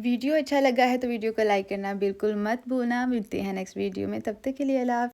Video अच्छा लगा है तो वीडियो को लाइक करना बिल्कुल मत भूलना। मिलते हैं नेक्स्ट वीडियो में, तब तक के लिए अल्लाह हाफ़िज़।